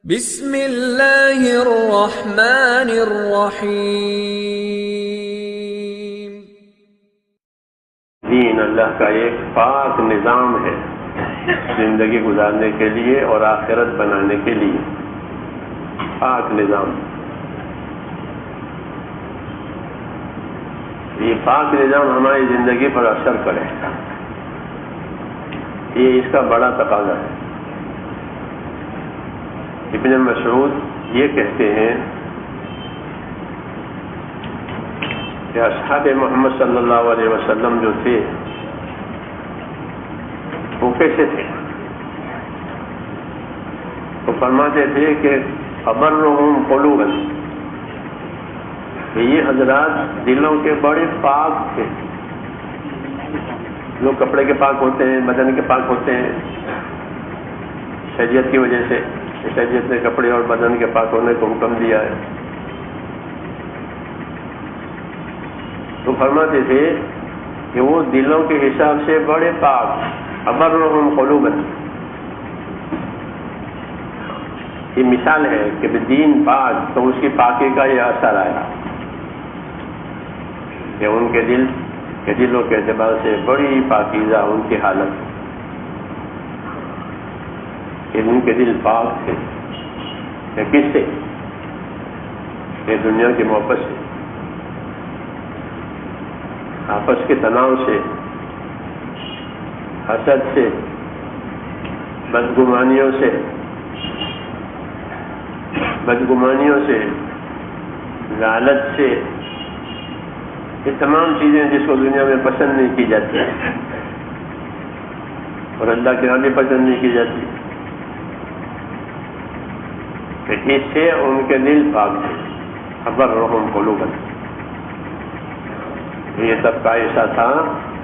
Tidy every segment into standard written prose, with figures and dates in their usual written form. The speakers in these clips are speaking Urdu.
بسم اللہ الرحمن الرحیم۔ دین اللہ کا ایک پاک نظام ہے زندگی گزارنے کے لیے اور آخرت بنانے کے لیے، پاک نظام۔ یہ پاک نظام ہماری زندگی پر اثر کرے، یہ اس کا بڑا تقاضا ہے۔ ابن مسعود یہ کہتے ہیں کہ اصحاب محمد صلی اللہ علیہ وسلم جو تھے وہ کیسے تھے؟ تو فرماتے تھے کہ ابرہم قلوبا، کہ یہ حضرات دلوں کے بڑے پاک تھے۔ لوگ کپڑے کے پاک ہوتے ہیں، بدن کے پاک ہوتے ہیں شریعت کی وجہ سے، شریعت نے کپڑے اور بدن کے پاک ہونے کو حکم دیا ہے۔ تو فرماتے تھے کہ وہ دلوں کے حساب سے بڑے پاک، ابرہم قلوبا۔ یہ مثال ہے کہ دین پاک تو اس کی پاکی کا یہ اثر آیا کہ ان کے دلوں کے اعتبار سے بڑی پاکیزہ ان کی حالت، کہ ان کے دل پاک تھے۔ کہ کس سے؟ کہ دنیا کی محبت سے، آپس کے تناؤ سے، حسد سے، بدگمانیوں سے، لالچ سے، یہ تمام چیزیں جس کو دنیا میں پسند نہیں کی جاتی اور اللہ کے یہاں بھی پسند نہیں کی جاتی، اس سے ان کے دل پاک تھے۔ ابرہم قلوبا، یہ طبقہ ایسا تھا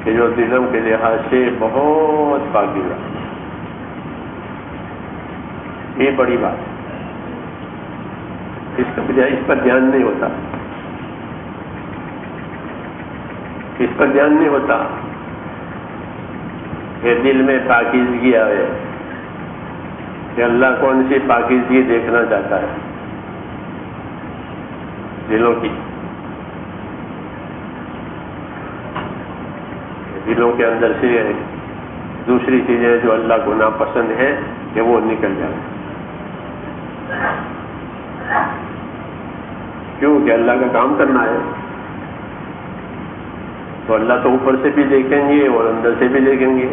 کہ جو دلوں کے لحاظ سے بہت پاکیزہ، یہ بڑی بات، اس پر دھیان نہیں ہوتا، اس پر دھیان نہیں ہوتا کہ دل میں پاکیزگی آئے، کہ اللہ کون سی پاکیزگی دیکھنا چاہتا ہے دلوں کی۔ دلوں کے اندر سے دوسری چیزیں جو اللہ کو ناپسند ہے کہ وہ نکل جائے، کیوں کہ اللہ کا کام کرنا ہے، تو اللہ تو اوپر سے بھی دیکھیں گے اور اندر سے بھی دیکھیں گے،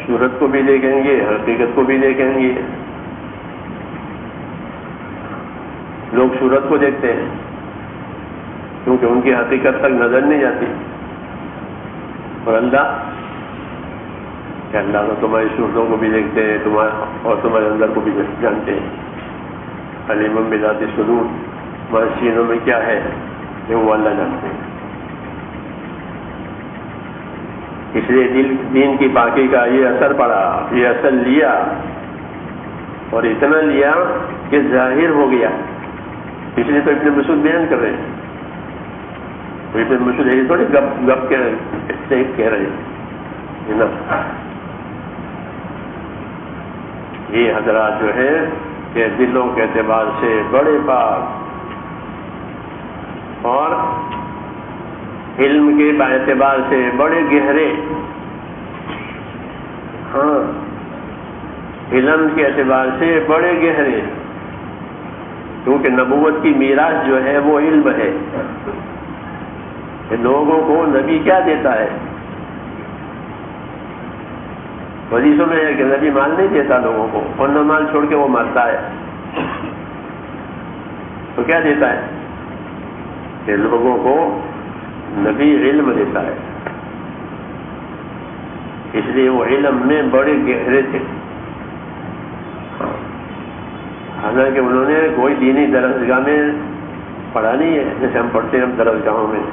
صورت کو بھی دیکھیں گے، حقیقت کو بھی دیکھیں گے۔ لوگ صورت کو دیکھتے ہیں کیونکہ ان کی حقیقت تک نظر نہیں جاتی، اور اللہ کہ اللہ تو تمہاری صورتوں کو بھی دیکھتے ہیں اور تمہارے اندر کو بھی جانتے ہیں۔ علیم بذات الصدور، تمہارے سینوں میں کیا ہے کہ وہ اللہ جانتے ہیں۔ اس لیے دین کی پاکی کا یہ اثر پڑا، یہ اثر لیا اور اتنا لیا کہ ظاہر ہو گیا۔ اس لیے تو ابن مسعود بیان کر رہے ہیں، ابن مسعود یہ تھوڑی گپ کہہ رہے ہیں نا۔ یہ حضرات جو ہے کہ دلوں کے اعتبار سے بڑے پاک اور علم کے اعتبار سے بڑے گہرے، ہاں علم کے اعتبار سے بڑے گہرے، کیونکہ نبوت کی میراث جو ہے وہ علم ہے۔ کہ لوگوں کو نبی کیا دیتا ہے؟ حدیثوں میں ہے کہ نبی مال نہیں دیتا لوگوں کو، اور نہ مال چھوڑ کے وہ مرتا ہے، تو کیا دیتا ہے؟ کہ لوگوں کو نبی علم دیتا ہے۔ اس لیے وہ علم میں بڑے گہرے تھے، حالانکہ انہوں نے کوئی دینی درسگاہ میں پڑھا نہیں ہے جیسے ہم پڑھتے ہیں ہم درسگاہوں میں،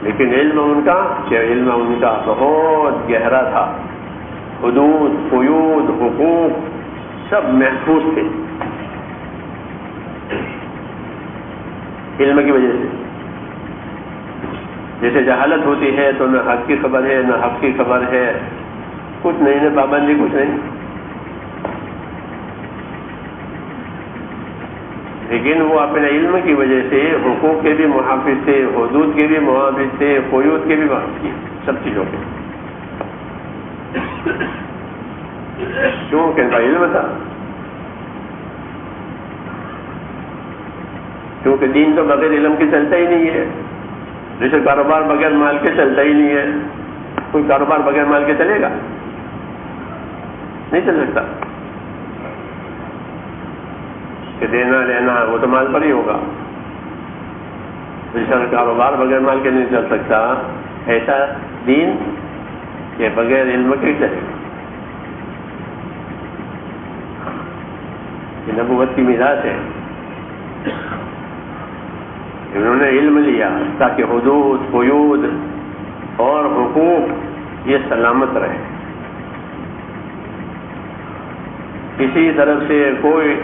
لیکن علم ان کا بہت گہرا تھا، حدود، قیود، حقوق سب محفوظ تھے علم کی وجہ سے۔ جیسے جہالت ہوتی ہے تو نہ حق کی خبر ہے نہ حق کی خبر ہے، کچھ نہیں ہے پابندی، کچھ نہیں، لیکن وہ اپنے علم کی وجہ سے حقوق کے بھی محافظ تھے، حدود کے بھی محافظ تھے، قیود کے بھی محافظ تھے، سب چیزوں کے، کیوں کہ ان کا علم تھا، کیونکہ دین تو بغیر علم کے چلتا ہی نہیں ہے، جیسے کاروبار بغیر مال کے چلتا ہی نہیں ہے، کوئی کاروبار بغیر مال کے چلے گا؟ نہیں چل سکتا، کہ دینا لینا وہ تو مال پر ہی ہوگا، جیسا کاروبار بغیر مال کے نہیں چل سکتا، ایسا دین کہ بغیر علم کے چلے گا۔ یہ نبوت کی میراث ہے، انہوں نے علم لیا تاکہ حدود، قیود اور حقوق یہ سلامت رہے، کسی طرف سے کوئی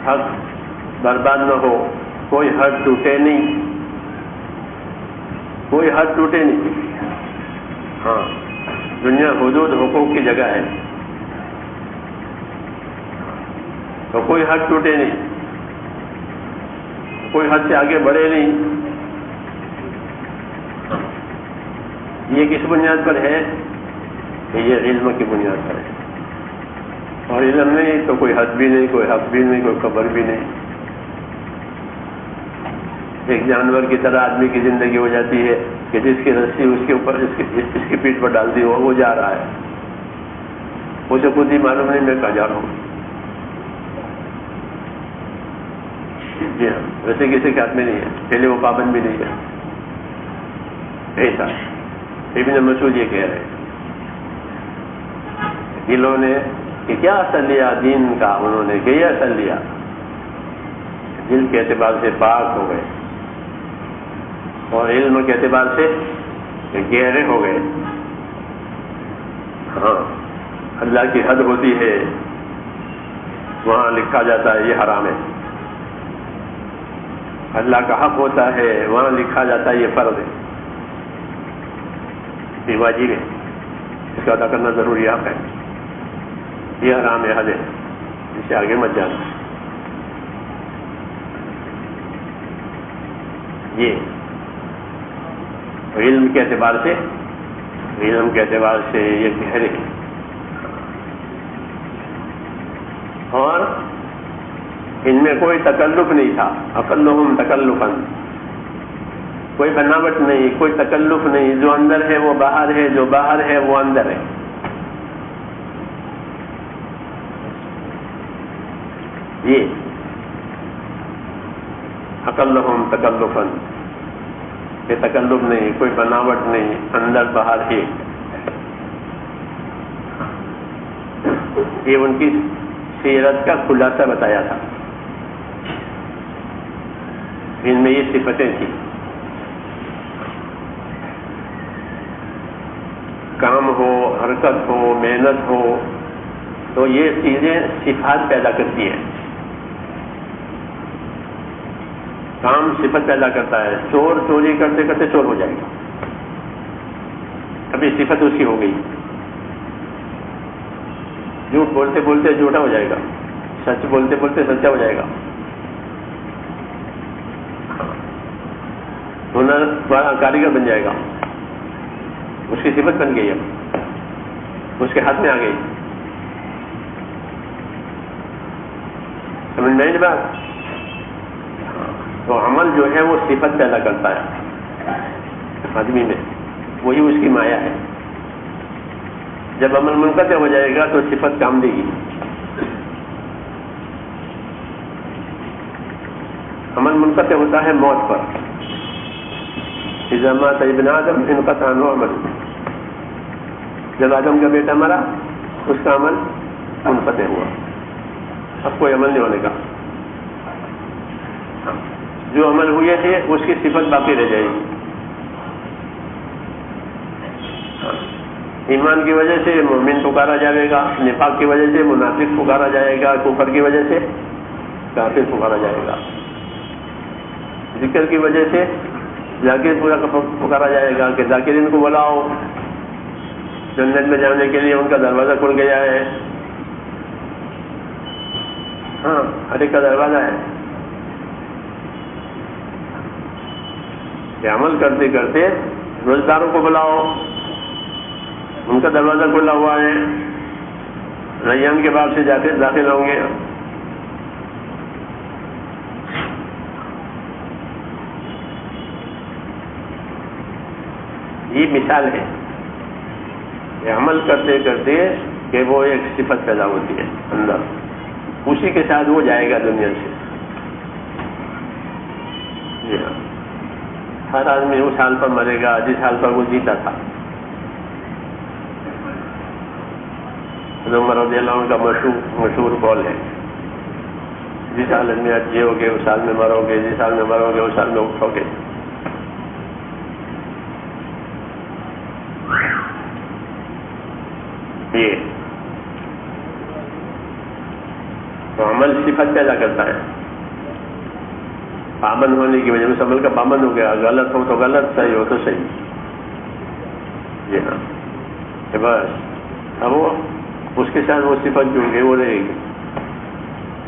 حق برباد نہ ہو، کوئی حق ٹوٹے نہیں، کوئی حق ٹوٹے نہیں۔ ہاں، دنیا حدود حقوق کی جگہ ہے، تو کوئی حق ٹوٹے نہیں، کوئی حد سے آگے بڑھے نہیں۔ یہ کس بنیاد پر ہے؟ کہ یہ علم کی بنیاد پر ہے، اور علم نہیں تو کوئی حد بھی نہیں، کوئی حق بھی نہیں، کوئی قبر بھی نہیں۔ ایک جانور کی طرح آدمی کی زندگی ہو جاتی ہے کہ جس کی رسی اس کے اوپر اس کی پیٹھ پر ڈال دی ہو، وہ جا رہا ہے، اسے خود ہی معلوم نہیں میں کہاں جا رہا ہوں۔ جی ہاں، ویسے کسی کے ہاتھ میں نہیں ہے، پہلے وہ پابند بھی نہیں ہے، ایسا ابن مسعود یہ کہہ رہے دلوں نے کہ کیا اثر لیا دین کا، انہوں نے کہ یہ اثر لیا، دل کے اعتبار سے پاک ہو گئے اور علم کے اعتبار سے گہرے ہو گئے۔ ہاں، اللہ کی حد ہوتی ہے، وہاں لکھا جاتا ہے یہ حرام ہے، اللہ کا حق ہوتا ہے وہاں لکھا جاتا ہے یہ فرض ہے، یہ واجب ہے، اس کا ادا کرنا ضروری حق ہے، یہ حرام ہے، حد ہے، اس سے آگے مت جانا۔ یہ علم کے اعتبار سے، علم کے اعتبار سے یہ گہرے، اور ان میں کوئی تکلف نہیں تھا، اقلہم تکلفا، کوئی بناوٹ نہیں، کوئی تکلف نہیں، جو اندر ہے وہ باہر ہے، جو باہر ہے وہ اندر ہے۔ یہ اقلہم تکلفا، یہ تکلف نہیں، کوئی بناوٹ نہیں، اندر باہر ہے۔ یہ ان کی سیرت کا خلاصہ بتایا تھا، ان میں یہ صفتیں تھیں، کام ہو، حرکت ہو، محنت ہو، تو یہ چیزیں صفات پیدا کرتی ہیں۔ کام صفت پیدا کرتا ہے، چور چوری کرتے کرتے چور ہو جائے گا، ابھی صفت اس کی ہو گئی، جھوٹ بولتے بولتے جھوٹا ہو جائے گا، سچ بولتے بولتے سچا ہو جائے گا، ہنر والا کاریگر بن جائے گا، اس کی صفت بن گئی، اب اس کے ہاتھ میں آ گئی، سمجھ میں آئی بات؟ تو عمل جو ہے وہ صفت پیدا کرتا ہے آدمی میں، وہی اس کی مایا ہے۔ جب عمل منقطع ہو جائے گا تو صفت کام دے گی۔ عمل منقطع ہوتا ہے موت پر، اذا مات ابن آدم انقطع عنہ عمل، جب آدم کا بیٹا مرا اس کا عمل منقطع ہوا، اب کوئی عمل نہیں ہونے کا، جو عمل ہوئے تھے اس کی صفت باقی رہ جائے گی۔ ایمان کی وجہ سے مومن پکارا جائے گا، نفاق کی وجہ سے منافق پکارا جائے گا، کفر کی وجہ سے کافر پکارا جائے گا، ذکر کی وجہ سے ذاکر پورا پکارا جائے گا کہ ذاکرین کو بلاؤ، جنت میں جانے کے لیے ان کا دروازہ کھل گیا ہے. ہاں، ہر ایک کا دروازہ ہے. کہ عمل کرتے کرتے روزداروں کو بلاؤ، ان کا دروازہ کھلا ہوا ہے، ریان کے باب سے جا کے داخل ہوں گے. یہ مثال ہے کہ عمل کرتے کرتے کہ وہ ایک صفت پیدا ہوتی ہے اندر، اسی کے ساتھ وہ جائے گا دنیا سے. جی ہاں، ہر آدمی اس حال پر مرے گا جس حال پر وہ جیتا تھا. عمر رضی اللہ عنہ کا مشہور قول ہے، جس حالت میں آپ جیو گے اس حال میں مرو گے، جس حال میں مرو گے اس حال میں اٹھو گے. یہ تو عمل صفت پیدا کرتا ہے. پابند ہونے کی وجہ سے عمل کا پابند ہو گیا، غلط ہو تو غلط، صحیح ہو تو صحیح. جی ہاں، کہ بس اب وہ اس کے ساتھ وہ صفت جڑ گئی، وہ رہے گی.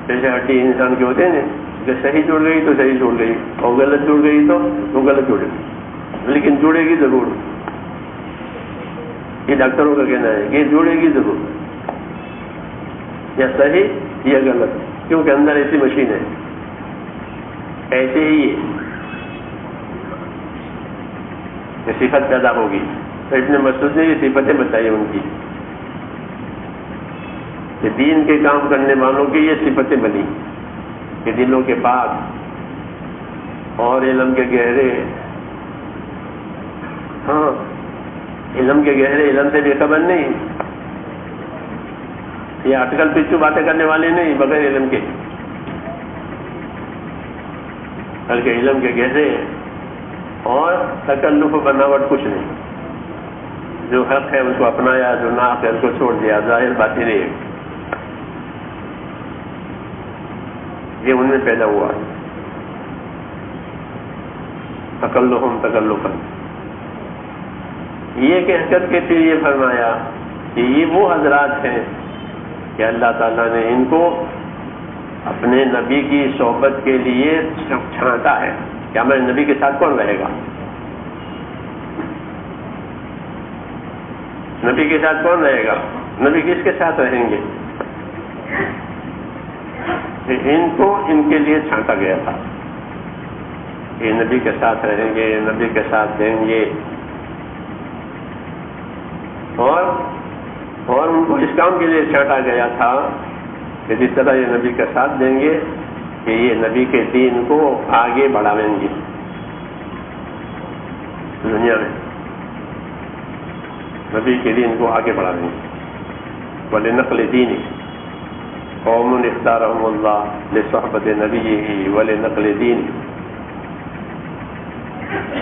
جیسے ہڈی انسان کے ہوتے ہیں نا، کہ صحیح جڑ گئی تو صحیح جڑ گئی، اور غلط جڑ گئی تو وہ غلط جڑے گی، لیکن جڑے گی ضرور. یہ ڈاکٹروں کا کہنا ہے کہ جڑے گی ضرور، یا صحیح یا غلط، کیونکہ اندر ایسی مشین ہے. ایسے ہی یہ صفت پیدا ہوگی. تو ابن مسعود نے یہ صفتیں بتائی ان کی، کہ دین کے کام کرنے والوں کی یہ صفتیں بنی کہ دلوں کے پاک اور علم کے گہرے. ہاں، علم کے گہرے، علم سے بے خبر نہیں، یہ اٹکل پچھو باتیں کرنے والے نہیں بغیر علم کے، بلکہ علم کے گہرے اور تکلف و بناوٹ کچھ نہیں. جو حق ہے اس کو اپنایا، جو ناحق ہے اس کو چھوڑ دیا. ظاہر باطن ہے، یہ ان میں پیدا ہوا. تکلفم تکلفن، یہ کہہ کر کے پھر یہ فرمایا کہ یہ وہ حضرات ہیں کہ اللہ تعالیٰ نے ان کو اپنے نبی کی صحبت کے لیے چھانٹا ہے. کہ ہمارے نبی کے ساتھ کون رہے گا؟ نبی کے ساتھ کون رہے گا؟ نبی کس کے ساتھ رہیں گے؟ ان کو ان کے لیے چھانٹا گیا تھا. یہ نبی کے ساتھ رہیں گے، نبی کے ساتھ دیں گے، اور ان کو اس کام کے لیے چھانٹا گیا تھا کہ جس طرح یہ نبی کا ساتھ دیں گے کہ یہ نبی کے دین کو آگے بڑھائیں گے دنیا میں، نبی کے دین کو آگے بڑھائیں گے. وَلِنَقْلِ دِينِهِ قَوْمٌ اخْتَارَهُمُ اللَّهُ لِصُحْبَةِ نَبِيِّهِ وَلِنَقْلِ دِينِهِ.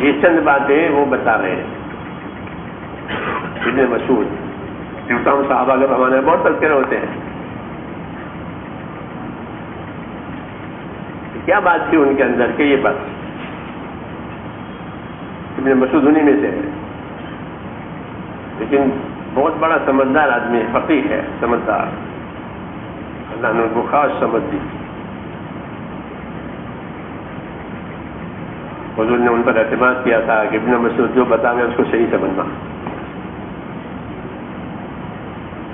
یہ چند باتیں وہ بتا رہے ہیں ابن مسعود. تمام صحابہ کے زمانے میں بہت تذکرے ہوتے ہیں. کیا بات تھی ان کے اندر کہ یہ بات؟ ابن مسعود انہی میں سے ہے، لیکن بہت بڑا سمجھدار آدمی، فقیہ ہے، سمجھدار. اللہ نے ان کو خاص سمجھ دی. حضور نے ان پر اعتماد کیا تھا کہ ابن مسعود جو بتاوے اس کو صحیح سمجھنا.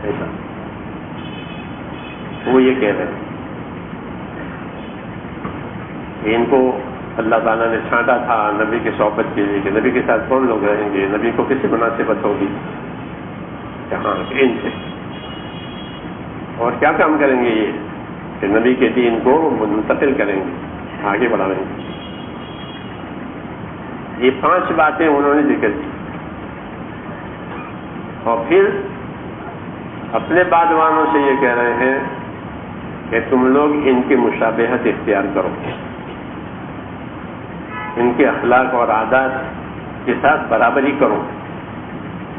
ایسا وہ یہ کہہ رہے ہیں کہ ان کو اللہ تعالیٰ نے چھانٹا تھا نبی کی صحبت کے لیے کہ نبی کے ساتھ کون لوگ رہیں گے، نبی کو کس سے مناسبت ہوگی، کہاں ان سے، اور کیا کام کریں گے یہ کہ نبی کے دین کو منتقل کریں گے، آگے بڑھائیں گے. یہ 5 باتیں انہوں نے ذکر کی. اور پھر اپنے بعد والوں سے یہ کہہ رہے ہیں کہ تم لوگ ان کی مشابہت اختیار کرو، ان کے اخلاق اور عادات کے ساتھ برابری کرو،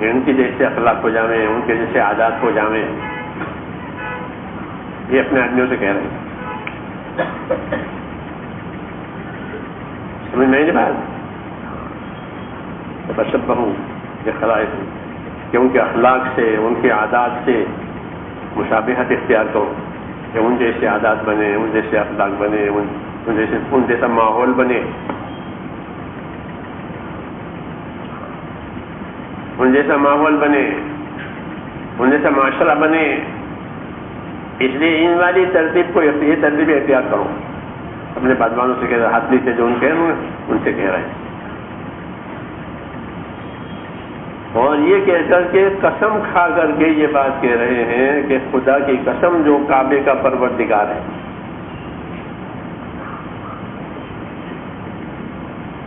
ان کے جیسے اخلاق ہو جاویں، ان کے جیسے عادات ہو جاویں. یہ اپنے آدمیوں سے کہہ رہے ہیں. سمجھ میں نہیں بات؟ تشبہوا بخلائقکم، کہ ان کے اخلاق سے، ان کے عادات سے مشابہت اختیار کروں، کہ ان جیسے عادات بنے، ان جیسے اخلاق بنے، ان جیسا ماحول بنے، ان جیسا ماحول بنے، ان جیسا معاشرہ بنے. اس لیے ان والی ترتیب کو، یہ ترتیب اختیار کرو. اپنے بادوانوں سے کہہ رہے، ہاتھلی سے جو ان کہہ رہے ہیں ان سے کہہ رہے ہیں. اور یہ کہہ کر کے قسم کھا کر کے یہ بات کہہ رہے ہیں کہ خدا کی قسم جو کعبے کا پروردگار ہے،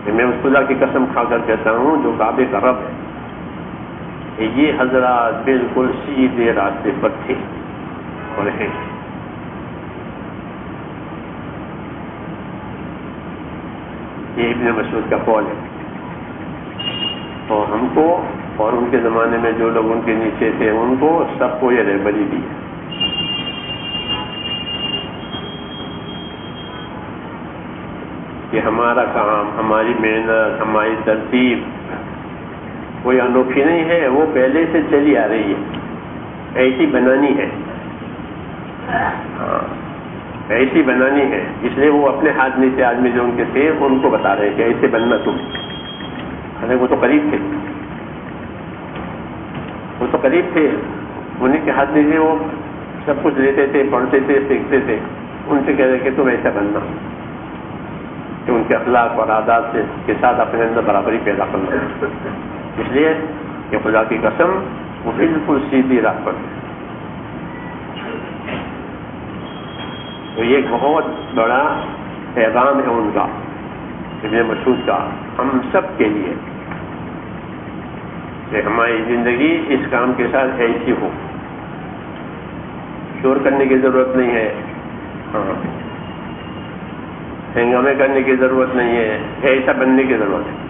کہ میں اس خدا کی قسم کھا کر کہتا ہوں جو کعبے کا رب ہے، یہ حضرات بالکل سیدھے راستے پر تھے اور ہیں. یہ ابن مسعود کا قول ہے. اور ہم کو اور ان کے زمانے میں جو لوگ ان کے نیچے تھے ان کو سب کو یہ رہبری دی ہے. کہ ہمارا کام، ہماری محنت، ہماری ترتیب کوئی انوکھی نہیں ہے، وہ پہلے سے چلی آ رہی ہے، ایسی بنانی ہے. ہاں ایسی بنانی ہے. اس لیے وہ اپنے ہاتھ نیچے آدمی جو ان کے تھے ان کو بتا رہے کہ ایسے بننا تم. ارے وہ تو قریب تھے، وہ تو قریب تھے، انہیں کے ہاتھ نیچے وہ سب کچھ لیتے تھے، پڑھتے تھے، سیکھتے تھے. ان سے کہہ رہے کہ تم ایسا بننا، کہ ان کے اخلاق اور عادات سے کے ساتھ اپنے اندر برابری پیدا کرنا. اس لیے کہ خدا کی قسم وہ بالکل سیدھی راہ پر ہے. تو یہ ایک بہت بڑا پیغام ہے ان کا، ابن مسعود کا، ہم سب کے لیے، کہ ہماری زندگی اس کام کے ساتھ ایسی ہو. شور کرنے کی ضرورت نہیں ہے، ہاں ہنگامے کرنے کی ضرورت نہیں ہے، ایسا بننے کی ضرورت ہے.